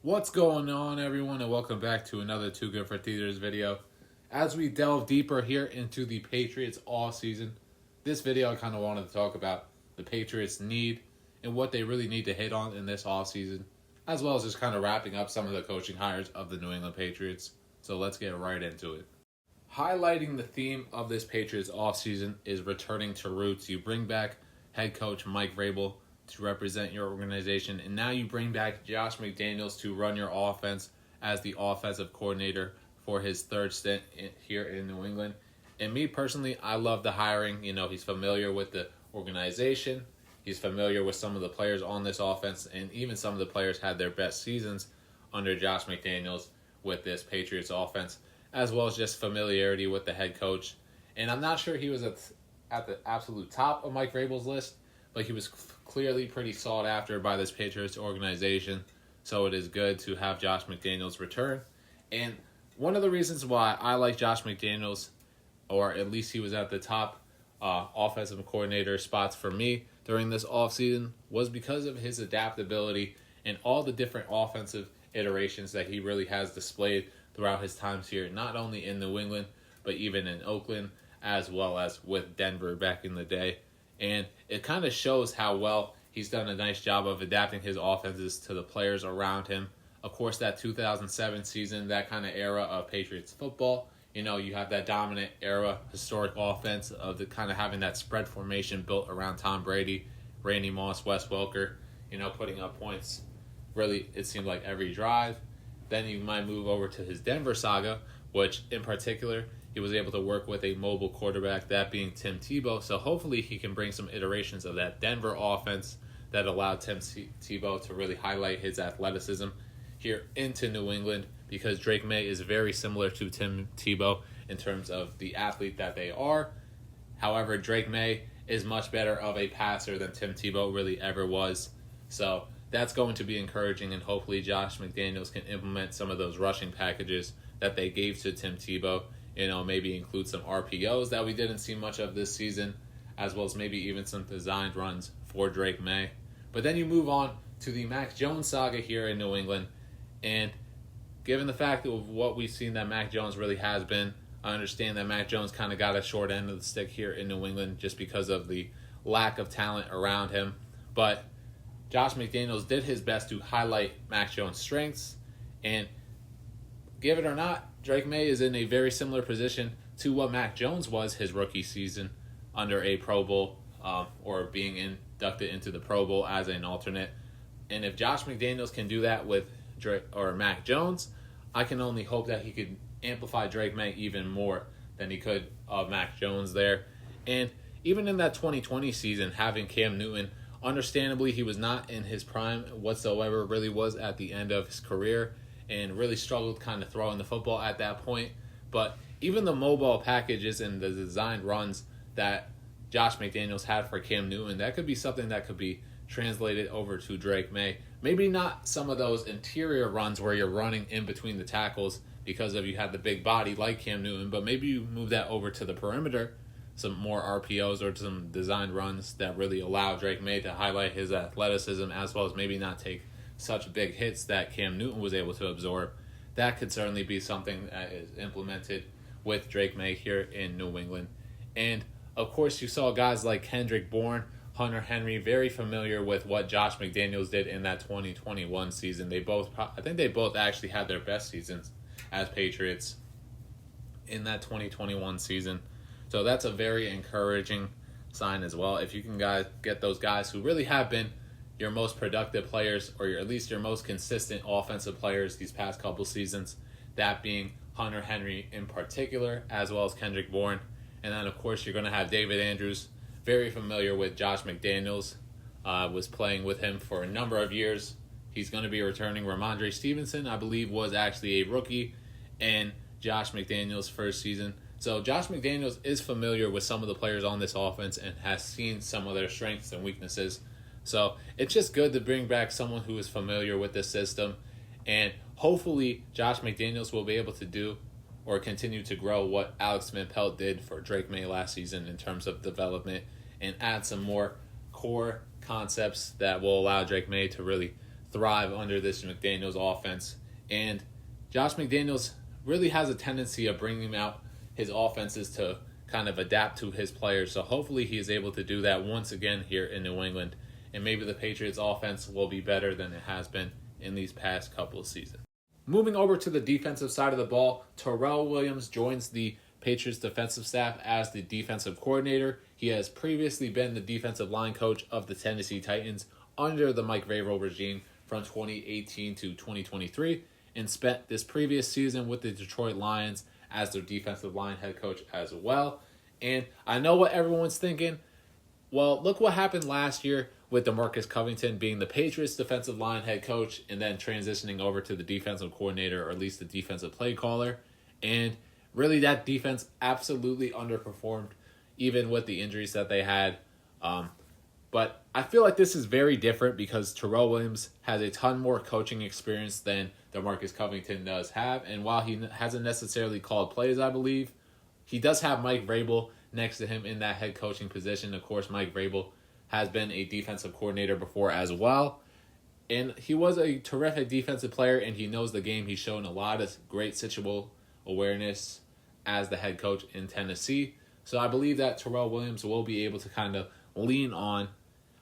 What's going on, everyone, and welcome back to another Too Good for Theaters video. As we delve deeper here into the Patriots offseason, this video I kind of wanted to talk about the Patriots' need and what they really need to hit on in this offseason, as well as just kind of wrapping up some of the coaching hires of the New England Patriots. So let's get right into it. Highlighting the theme of this Patriots offseason is returning to roots. You bring back head coach Mike Vrabel to represent your organization, and now you bring back Josh McDaniels to run your offense as the offensive coordinator for his third stint here in New England. And me personally, I love the hiring. You know, he's familiar with the organization. He's familiar with some of the players on this offense, and even some of the players had their best seasons under Josh McDaniels with this Patriots offense, as well as just familiarity with the head coach. And I'm not sure he was at the absolute top of Mike Vrabel's list, but he was clearly pretty sought after by this Patriots organization. So it is good to have Josh McDaniels return. And one of the reasons why I like Josh McDaniels, or at least he was at the top offensive coordinator spots for me during this offseason, was because of his adaptability and all the different offensive iterations that he really has displayed throughout his times here, not only in New England, but even in Oakland, as well as with Denver back in the day. And it kind of shows how well he's done a nice job of adapting his offenses to the players around him. Of course, that 2007 season, that kind of era of Patriots football, you know, you have that dominant era, historic offense of the kind of having that spread formation built around Tom Brady, Randy Moss, Wes Welker, you know, putting up points. Really, it seemed like every drive. Then you might move over to his Denver saga, which in particular, he was able to work with a mobile quarterback, that being Tim Tebow. So hopefully he can bring some iterations of that Denver offense that allowed Tim Tebow to really highlight his athleticism here into New England, because Drake May is very similar to Tim Tebow in terms of the athlete that they are. However, Drake May is much better of a passer than Tim Tebow really ever was. So that's going to be encouraging, and hopefully Josh McDaniels can implement some of those rushing packages that they gave to Tim Tebow. You know, maybe include some RPOs that we didn't see much of this season, as well as maybe even some designed runs for Drake May. But then you move on to the Mac Jones saga here in New England. And given the fact of what we've seen that Mac Jones really has been, I understand that Mac Jones kind of got a short end of the stick here in New England just because of the lack of talent around him. But Josh McDaniels did his best to highlight Mac Jones' strengths. And give it or not, Drake May is in a very similar position to what Mac Jones was his rookie season under a Pro Bowl, or being inducted into the Pro Bowl as an alternate. And if Josh McDaniels can do that with Drake or Mac Jones, I can only hope that he could amplify Drake May even more than he could of Mac Jones there. And even in that 2020 season, having Cam Newton, understandably, he was not in his prime whatsoever, really was at the end of his career, and really struggled kind of throwing the football at that point. But even the mobile packages and the designed runs that Josh McDaniels had for Cam Newton, that could be something that could be translated over to Drake May. Maybe not some of those interior runs where you're running in between the tackles because of you have the big body like Cam Newton, but maybe you move that over to the perimeter, some more RPOs or some designed runs that really allow Drake May to highlight his athleticism, as well as maybe not take such big hits that Cam Newton was able to absorb. That could certainly be something that is implemented with Drake May here in New England. And of course, you saw guys like Kendrick Bourne, Hunter Henry, very familiar with what Josh McDaniels did in that 2021 season. I think they both actually had their best seasons as Patriots in that 2021 season. So that's a very encouraging sign as well. If you can get those guys who really have been your most productive players, or at least your most consistent offensive players these past couple seasons, that being Hunter Henry in particular, as well as Kendrick Bourne. And then, of course, you're going to have David Andrews, very familiar with Josh McDaniels, was playing with him for a number of years. He's going to be returning. Ramondre Stevenson, I believe, was actually a rookie in Josh McDaniels' first season. So Josh McDaniels is familiar with some of the players on this offense and has seen some of their strengths and weaknesses. So it's just good to bring back someone who is familiar with this system. And hopefully Josh McDaniels will be able to do or continue to grow what Alex Van did for Drake May last season in terms of development, and add some more core concepts that will allow Drake May to really thrive under this McDaniels offense. And Josh McDaniels really has a tendency of bringing out his offenses to kind of adapt to his players. So hopefully he is able to do that once again here in New England. And maybe the Patriots offense will be better than it has been in these past couple of seasons. Moving over to the defensive side of the ball, Terrell Williams joins the Patriots defensive staff as the defensive coordinator. He has previously been the defensive line coach of the Tennessee Titans under the Mike Vrabel regime from 2018 to 2023 and spent this previous season with the Detroit Lions as their defensive line head coach as well. And I know what everyone's thinking. Well, look what happened last year with DeMarcus Covington being the Patriots defensive line head coach and then transitioning over to the defensive coordinator, or at least the defensive play caller. And really that defense absolutely underperformed even with the injuries that they had. But I feel like this is very different because Terrell Williams has a ton more coaching experience than DeMarcus Covington does have. And while he hasn't necessarily called plays, I believe, he does have Mike Vrabel next to him in that head coaching position. Of course, Mike Vrabel has been a defensive coordinator before as well. And he was a terrific defensive player, and he knows the game. He's shown a lot of great situational awareness as the head coach in Tennessee. So I believe that Terrell Williams will be able to kind of lean on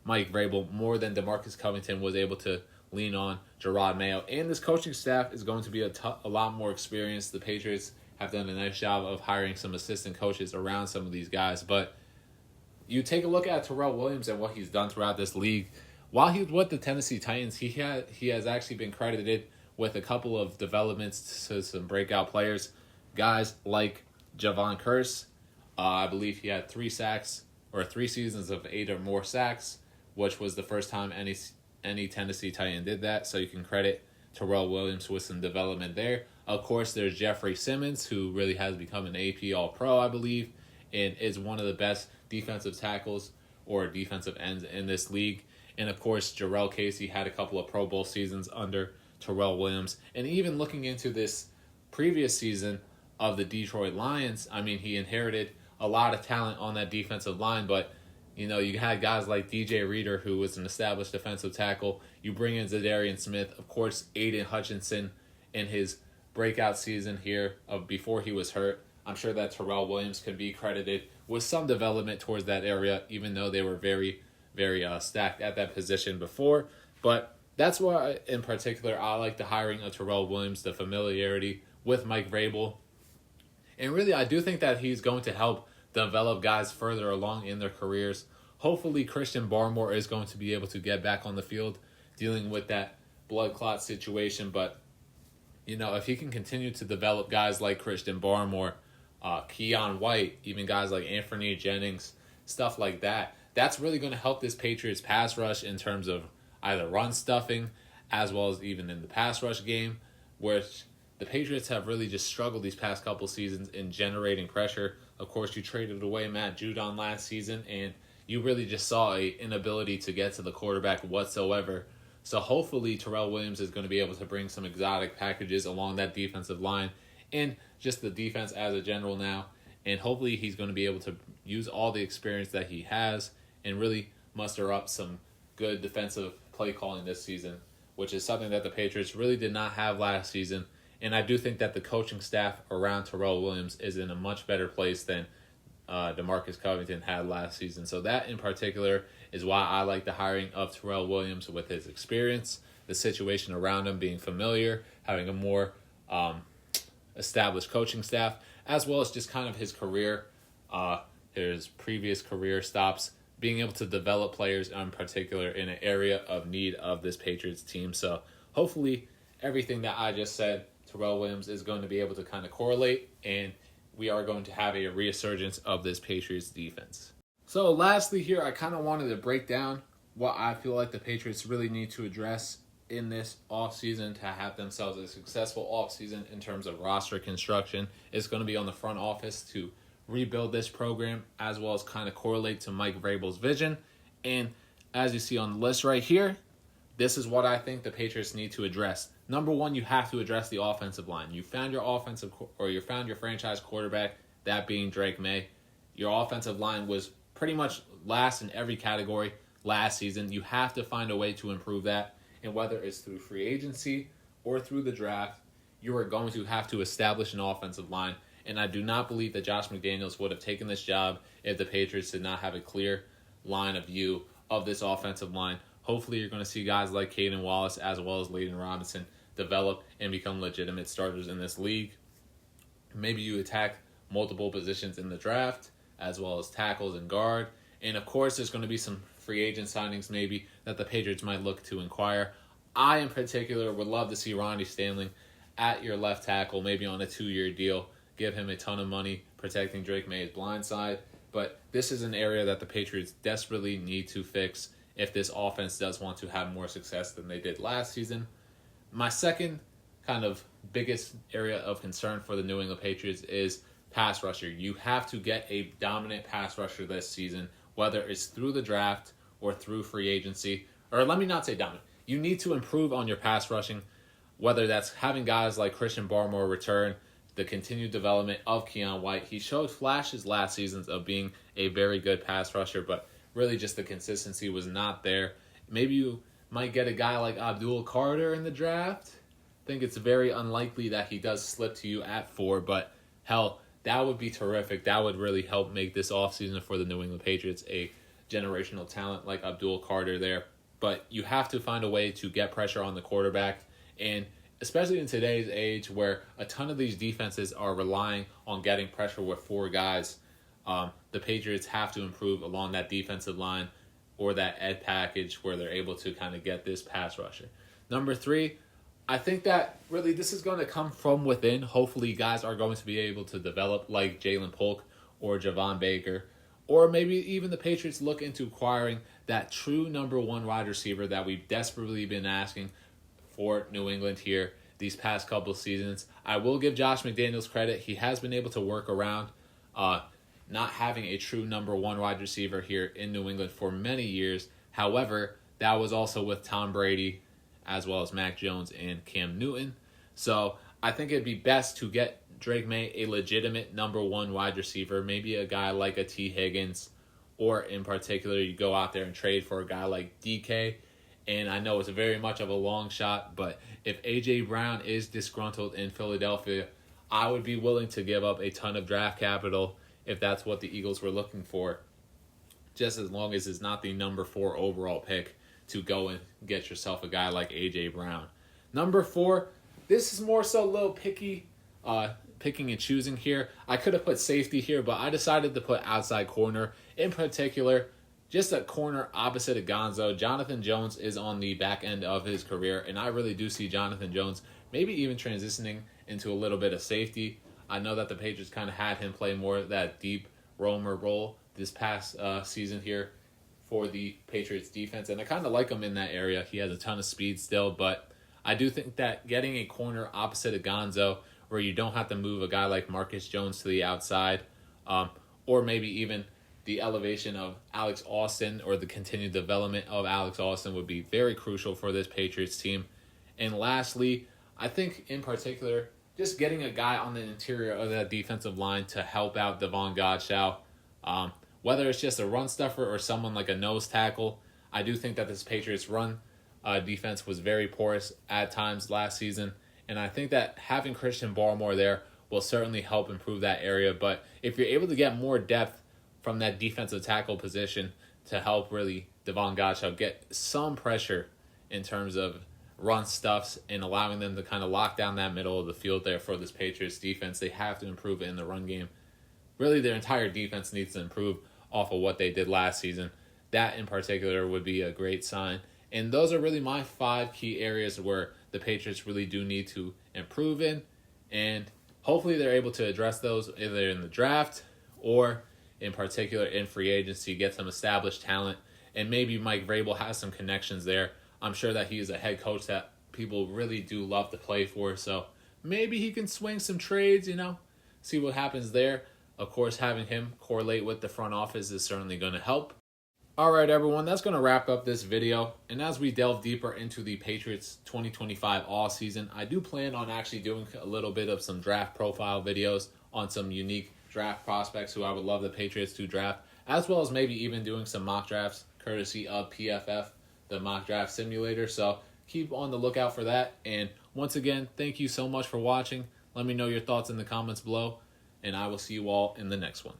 Mike Vrabel more than DeMarcus Covington was able to lean on Gerard Mayo. And this coaching staff is going to be a lot more experienced. The Patriots have done a nice job of hiring some assistant coaches around some of these guys. But you take a look at Terrell Williams and what he's done throughout this league. While he was with the Tennessee Titans, he has actually been credited with a couple of developments to some breakout players. Guys like Javon Curse. I believe he had 3 sacks or 3 seasons of 8 or more sacks, which was the first time any Tennessee Titan did that. So you can credit Terrell Williams with some development there. Of course, there's Jeffrey Simmons, who really has become an AP All-Pro, I believe, and is one of the best defensive tackles or defensive ends in this league. And of course, Jarrell Casey had a couple of Pro Bowl seasons under Terrell Williams. And even looking into this previous season of the Detroit Lions, I mean, he inherited a lot of talent on that defensive line, but you had guys like DJ Reader, who was an established defensive tackle. You bring in Zadarian Smith, of course, Aiden Hutchinson in his breakout season here of before he was hurt. I'm sure that Terrell Williams can be credited with some development towards that area, even though they were very, very stacked at that position before. But that's why, in particular, I like the hiring of Terrell Williams, the familiarity with Mike Vrabel. And really, I do think that he's going to help develop guys further along in their careers. Hopefully, Christian Barmore is going to be able to get back on the field dealing with that blood clot situation. But, if he can continue to develop guys like Christian Barmore, Keon White, even guys like Anthony Jennings, stuff like that, that's really going to help this Patriots pass rush in terms of either run stuffing as well as even in the pass rush game, which the Patriots have really just struggled these past couple seasons in generating pressure. Of course, you traded away Matt Judon last season, and you really just saw an inability to get to the quarterback whatsoever. So hopefully Terrell Williams is going to be able to bring some exotic packages along that defensive line and just the defense as a general now. And hopefully he's going to be able to use all the experience that he has and really muster up some good defensive play calling this season, which is something that the Patriots really did not have last season. And I do think that the coaching staff around Terrell Williams is in a much better place than DeMarcus Covington had last season. So that in particular is why I like the hiring of Terrell Williams with his experience, the situation around him being familiar, having a more established coaching staff, as well as just kind of his career, his previous career stops, being able to develop players in particular in an area of need of this Patriots team. So hopefully everything that I just said, Terrell Williams is going to be able to kind of correlate, and we are going to have a resurgence of this Patriots defense. So lastly here, I kind of wanted to break down what I feel like the Patriots really need to address in this offseason to have themselves a successful offseason in terms of roster construction. It's going to be on the front office to rebuild this program as well as kind of correlate to Mike Vrabel's vision. And as you see on the list right here, this is what I think the Patriots need to address. Number one, you have to address the offensive line. You found your franchise quarterback, that being Drake May. Your offensive line was pretty much last in every category last season. You have to find a way to improve that. And whether it's through free agency or through the draft, you are going to have to establish an offensive line. And I do not believe that Josh McDaniels would have taken this job if the Patriots did not have a clear line of view of this offensive line. Hopefully you're going to see guys like Caden Wallace as well as Layden Robinson develop and become legitimate starters in this league. Maybe you attack multiple positions in the draft as well as tackles and guard. And of course there's going to be some free agent signings maybe that the Patriots might look to inquire. I in particular would love to see Ronnie Stanley at your left tackle, maybe on a 2-year deal. Give him a ton of money protecting Drake May's blind side. But this is an area that the Patriots desperately need to fix if this offense does want to have more success than they did last season. My second kind of biggest area of concern for the New England Patriots is pass rusher. You have to get a dominant pass rusher this season, whether it's through the draft or through free agency. Or let me not say dominant. You need to improve on your pass rushing, whether that's having guys like Christian Barmore return, the continued development of Keion White. He showed flashes last season of being a very good pass rusher, but really just the consistency was not there. Maybe you might get a guy like Abdul Carter in the draft. I think it's very unlikely that he does slip to you at 4, but hell, that would be terrific. That would really help make this offseason for the New England Patriots a generational talent like Abdul Carter there. But you have to find a way to get pressure on the quarterback, and especially in today's age where a ton of these defenses are relying on getting pressure with 4 guys, the Patriots have to improve along that defensive line or that ed package where they're able to kind of get this pass rusher. Number 3, I think that really this is going to come from within. Hopefully guys are going to be able to develop like Jalen Polk or Javon Baker, or maybe even the Patriots look into acquiring that true number 1 wide receiver that we've desperately been asking for New England here these past couple seasons. I will give Josh McDaniels credit. He has been able to work around not having a true number 1 wide receiver here in New England for many years. However, that was also with Tom Brady as well as Mac Jones and Cam Newton. So I think it'd be best to get Drake May a legitimate number 1 wide receiver, maybe a guy like a T. Higgins, or in particular you go out there and trade for a guy like DK. And I know it's very much of a long shot, but if A.J. Brown is disgruntled in Philadelphia, I would be willing to give up a ton of draft capital if that's what the Eagles were looking for, just as long as it's not the number 4 overall pick to go and get yourself a guy like A.J. Brown. Number 4, this is more so a little picking and choosing here. I could have put safety here, but I decided to put outside corner. In particular, just a corner opposite of Gonzo. Jonathan Jones is on the back end of his career, and I really do see Jonathan Jones maybe even transitioning into a little bit of safety. I know that the Patriots kind of had him play more of that deep roamer role this past season here for the Patriots defense, and I kind of like him in that area. He has a ton of speed still, but I do think that getting a corner opposite of Gonzo where you don't have to move a guy like Marcus Jones to the outside, or maybe even the elevation of Alex Austin or the continued development of Alex Austin would be very crucial for this Patriots team. And lastly, I think in particular, just getting a guy on the interior of that defensive line to help out Devon Godchaux, whether it's just a run stuffer or someone like a nose tackle. I do think that this Patriots run defense was very porous at times last season, and I think that having Christian Barmore there will certainly help improve that area. But if you're able to get more depth from that defensive tackle position to help really Devon Godchaux get some pressure in terms of run stuffs and allowing them to kind of lock down that middle of the field there for this Patriots defense, they have to improve it in the run game. Really, their entire defense needs to improve off of what they did last season. That in particular would be a great sign. And those are really my 5 key areas where the Patriots really do need to improve in. And hopefully they're able to address those either in the draft or in particular in free agency, get some established talent. And maybe Mike Vrabel has some connections there. I'm sure that he is a head coach that people really do love to play for. So maybe he can swing some trades, see what happens there. Of course, having him correlate with the front office is certainly going to help. All right, everyone, that's going to wrap up this video. And as we delve deeper into the Patriots 2025 offseason, I do plan on actually doing a little bit of some draft profile videos on some unique draft prospects who I would love the Patriots to draft, as well as maybe even doing some mock drafts courtesy of PFF, the mock draft simulator. So keep on the lookout for that. And once again, thank you so much for watching. Let me know your thoughts in the comments below, and I will see you all in the next one.